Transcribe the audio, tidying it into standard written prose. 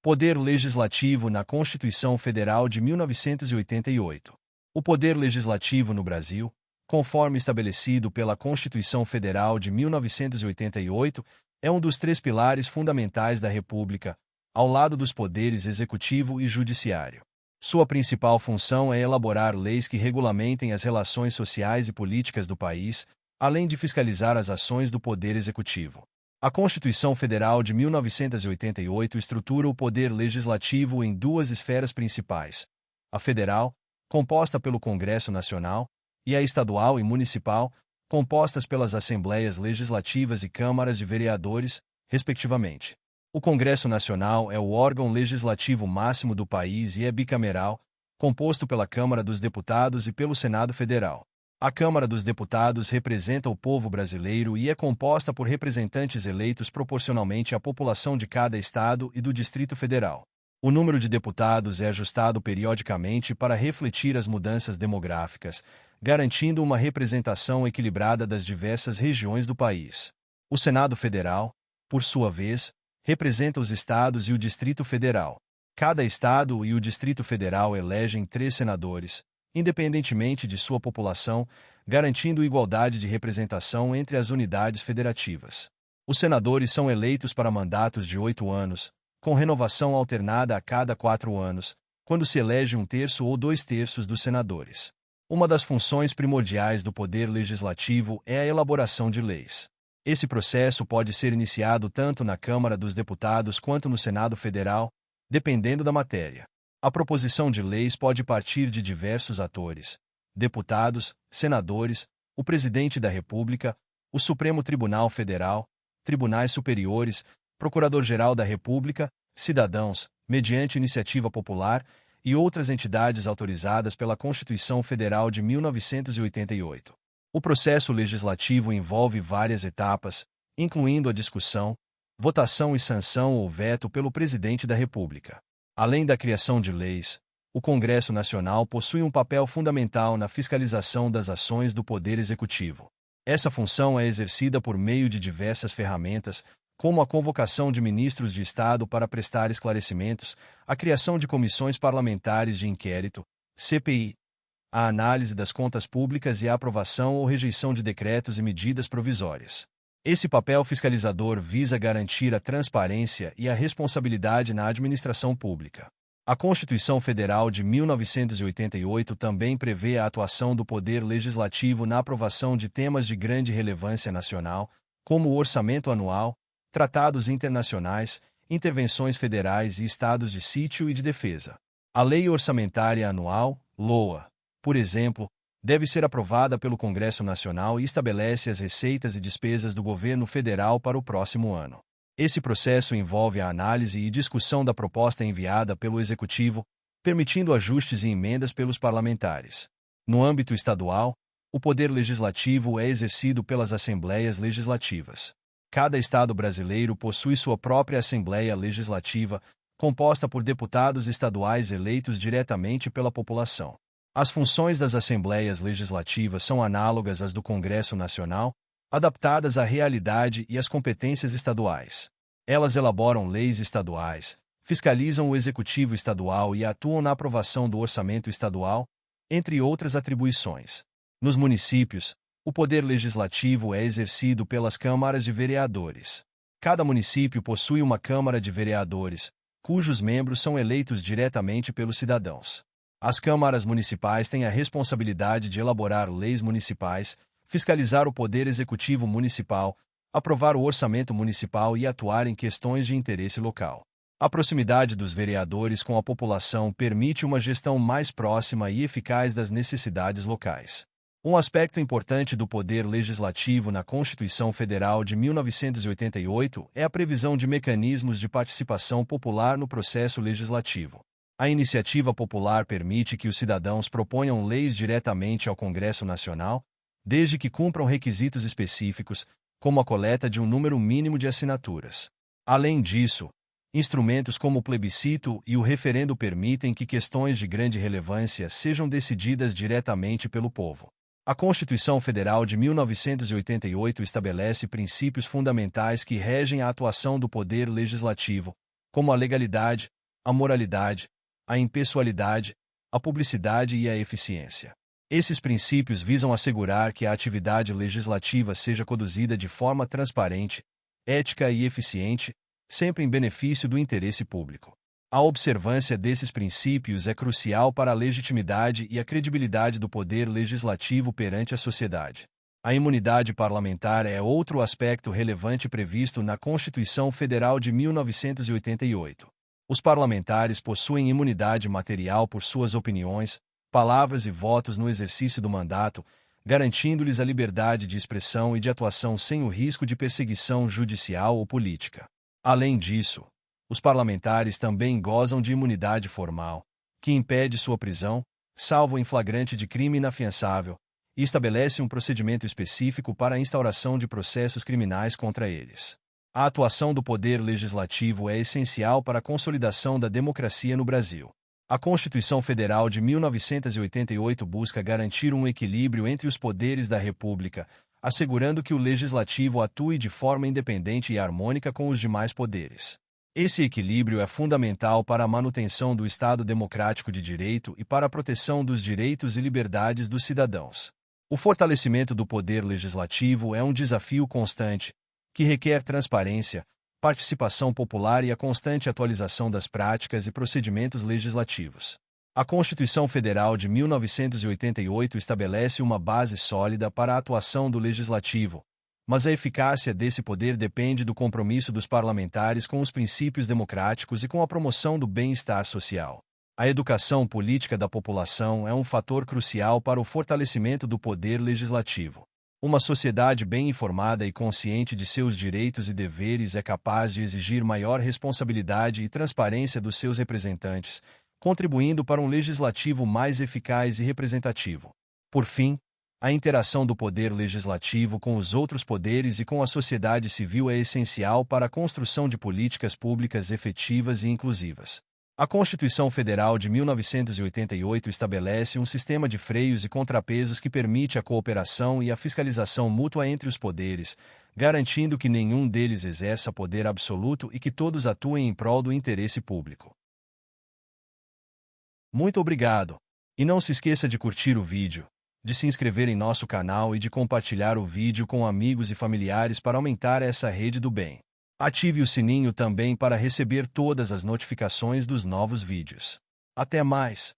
Poder Legislativo na Constituição Federal de 1988. O poder legislativo no Brasil, conforme estabelecido pela Constituição Federal de 1988, é um dos três pilares fundamentais da República, ao lado dos poderes executivo e judiciário. Sua principal função é elaborar leis que regulamentem as relações sociais e políticas do país, além de fiscalizar as ações do poder executivo. A Constituição Federal de 1988 estrutura o poder legislativo em duas esferas principais: a federal, composta pelo Congresso Nacional, e a estadual e municipal, compostas pelas Assembleias Legislativas e Câmaras de Vereadores, respectivamente. O Congresso Nacional é o órgão legislativo máximo do país e é bicameral, composto pela Câmara dos Deputados e pelo Senado Federal. A Câmara dos Deputados representa o povo brasileiro e é composta por representantes eleitos proporcionalmente à população de cada estado e do Distrito Federal. O número de deputados é ajustado periodicamente para refletir as mudanças demográficas, garantindo uma representação equilibrada das diversas regiões do país. O Senado Federal, por sua vez, representa os estados e o Distrito Federal. Cada estado e o Distrito Federal elegem 3 senadores, independentemente de sua população, garantindo igualdade de representação entre as unidades federativas. Os senadores são eleitos para mandatos de 8 anos, com renovação alternada a cada 4 anos, quando se elege 1/3 ou 2/3 dos senadores. Uma das funções primordiais do Poder Legislativo é a elaboração de leis. Esse processo pode ser iniciado tanto na Câmara dos Deputados quanto no Senado Federal, dependendo da matéria. A proposição de leis pode partir de diversos atores: deputados, senadores, o Presidente da República, o Supremo Tribunal Federal, tribunais superiores, Procurador-Geral da República, cidadãos, mediante iniciativa popular, e outras entidades autorizadas pela Constituição Federal de 1988. O processo legislativo envolve várias etapas, incluindo a discussão, votação e sanção ou veto pelo Presidente da República. Além da criação de leis, o Congresso Nacional possui um papel fundamental na fiscalização das ações do Poder Executivo. Essa função é exercida por meio de diversas ferramentas, como a convocação de ministros de Estado para prestar esclarecimentos, a criação de comissões parlamentares de inquérito, CPI, a análise das contas públicas e a aprovação ou rejeição de decretos e medidas provisórias. Esse papel fiscalizador visa garantir a transparência e a responsabilidade na administração pública. A Constituição Federal de 1988 também prevê a atuação do Poder Legislativo na aprovação de temas de grande relevância nacional, como o orçamento anual, tratados internacionais, intervenções federais e estados de sítio e de defesa. A Lei Orçamentária Anual, LOA, por exemplo, deve ser aprovada pelo Congresso Nacional e estabelece as receitas e despesas do governo federal para o próximo ano. Esse processo envolve a análise e discussão da proposta enviada pelo Executivo, permitindo ajustes e emendas pelos parlamentares. No âmbito estadual, o poder legislativo é exercido pelas Assembleias Legislativas. Cada estado brasileiro possui sua própria Assembleia Legislativa, composta por deputados estaduais eleitos diretamente pela população. As funções das Assembleias Legislativas são análogas às do Congresso Nacional, adaptadas à realidade e às competências estaduais. Elas elaboram leis estaduais, fiscalizam o Executivo estadual e atuam na aprovação do orçamento estadual, entre outras atribuições. Nos municípios, o poder legislativo é exercido pelas câmaras de vereadores. Cada município possui uma Câmara de Vereadores, cujos membros são eleitos diretamente pelos cidadãos. As câmaras municipais têm a responsabilidade de elaborar leis municipais, fiscalizar o poder executivo municipal, aprovar o orçamento municipal e atuar em questões de interesse local. A proximidade dos vereadores com a população permite uma gestão mais próxima e eficaz das necessidades locais. Um aspecto importante do poder legislativo na Constituição Federal de 1988 é a previsão de mecanismos de participação popular no processo legislativo. A iniciativa popular permite que os cidadãos proponham leis diretamente ao Congresso Nacional, desde que cumpram requisitos específicos, como a coleta de um número mínimo de assinaturas. Além disso, instrumentos como o plebiscito e o referendo permitem que questões de grande relevância sejam decididas diretamente pelo povo. A Constituição Federal de 1988 estabelece princípios fundamentais que regem a atuação do Poder Legislativo, como a legalidade, a moralidade, a impessoalidade, a publicidade e a eficiência. Esses princípios visam assegurar que a atividade legislativa seja conduzida de forma transparente, ética e eficiente, sempre em benefício do interesse público. A observância desses princípios é crucial para a legitimidade e a credibilidade do poder legislativo perante a sociedade. A imunidade parlamentar é outro aspecto relevante previsto na Constituição Federal de 1988. Os parlamentares possuem imunidade material por suas opiniões, palavras e votos no exercício do mandato, garantindo-lhes a liberdade de expressão e de atuação sem o risco de perseguição judicial ou política. Além disso, os parlamentares também gozam de imunidade formal, que impede sua prisão, salvo em flagrante de crime inafiançável, e estabelece um procedimento específico para a instauração de processos criminais contra eles. A atuação do Poder Legislativo é essencial para a consolidação da democracia no Brasil. A Constituição Federal de 1988 busca garantir um equilíbrio entre os poderes da República, assegurando que o Legislativo atue de forma independente e harmônica com os demais poderes. Esse equilíbrio é fundamental para a manutenção do Estado democrático de direito e para a proteção dos direitos e liberdades dos cidadãos. O fortalecimento do poder legislativo é um desafio constante, que requer transparência, participação popular e a constante atualização das práticas e procedimentos legislativos. A Constituição Federal de 1988 estabelece uma base sólida para a atuação do legislativo, mas a eficácia desse poder depende do compromisso dos parlamentares com os princípios democráticos e com a promoção do bem-estar social. A educação política da população é um fator crucial para o fortalecimento do poder legislativo. Uma sociedade bem informada e consciente de seus direitos e deveres é capaz de exigir maior responsabilidade e transparência dos seus representantes, contribuindo para um legislativo mais eficaz e representativo. Por fim, a interação do poder legislativo com os outros poderes e com a sociedade civil é essencial para a construção de políticas públicas efetivas e inclusivas. A Constituição Federal de 1988 estabelece um sistema de freios e contrapesos que permite a cooperação e a fiscalização mútua entre os poderes, garantindo que nenhum deles exerça poder absoluto e que todos atuem em prol do interesse público. Muito obrigado! E não se esqueça de curtir o vídeo, de se inscrever em nosso canal e de compartilhar o vídeo com amigos e familiares para aumentar essa rede do bem. Ative o sininho também para receber todas as notificações dos novos vídeos. Até mais!